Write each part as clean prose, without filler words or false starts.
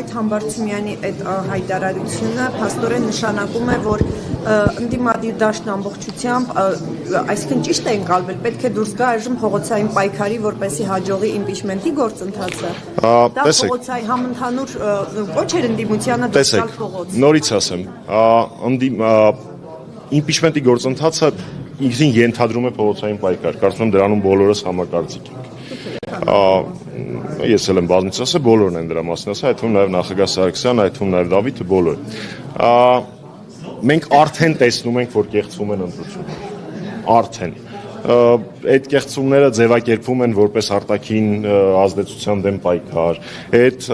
Լիլիթ Համբարձումյանի այդ հայտարարությունը փաստորեն նշանակում է, որ ընդդիմադիր դաշտն ամբողջությամբ, այսինքն ճիշտ է ընկալվել, պետք է դուրս գա այժմ փողոցային պայքարի, որպեսզի հաջողի իմպիչմենտի գործընթացը։ Դա փողոցային համընդհանուր կոչ էր ընդդիմությանը դուրս գալ փողոց։ Նորից ասեմ, իմպիչմենտի գործընթացը ինքնին ենթադրում է փողոցային պայքար, կարծում եմ դրանում բոլորս համակարծիք ենք։ Ես էլ եմ բազմից ասել, բոլորն են դրա մասին ասել, այդ թվում նաև նախագահ Սարգսյանը, այդ թվում նաև Դավիթը, բոլորը։ Մենք արդեն տեսնում ենք, որ կեղծվում են ընտրություններ, արդեն։ Այդ կեղծումները ձևակերպվում են որպես արտաքին ազդեցության դեմ պայքար, այդ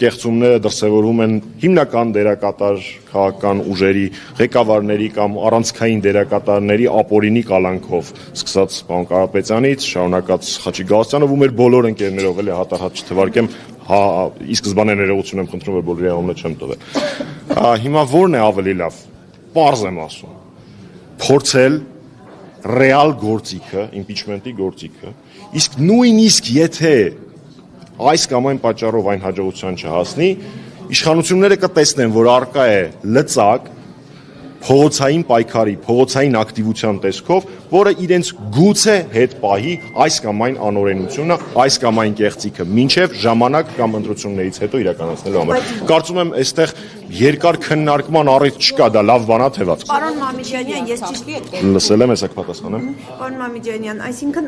կեղծումները դրսևորվում են հիմնական դերակատար քաղաքական ուժերի ղեկավարների կամ առանցքային դերակատարների ապօրինի կալանքով, սկսած պարոն Կարապետյանից, շարունակած Խաչիկ Գալստյանով ու մեր բոլոր ընկերներով, էլի հատառած չթվարկեմ, ի սկզբանե ներողություն եմ խնդրում, որ բոլորի անունը չեմ տվել։ Հիմա ո՞րն է ավելի լավ։ Պարզ եմ ասում։ Փորձել ռեալ գործիքը, իմպիչմենտի գործիքը, իսկ նույնիսկ եթե այս կամ այն պատճառով այն հաջողության չհասնի, իշխանությունները կտեսնեն, որ արկա է լծակ փողոցային պայքարի, փողոցային ակտիվության տեսքով, որը իրենց գուցե հետ պահի այս կամ այն անօրենությունը, այս կամ այն կեղծիքը, մինչև ժամանակ կամ ընտրություններից հետո իրականացնելու համար։ Կարծում եմ, այստեղ երկար քննարկման առիթ չկա, դա լավ բան է թեված։ Պարոն Մամիկյանյան, ես ճիշտ լսել եմ, հեսա կպատասխանեմ։ Պարոն Մամիկյանյան, այսինքն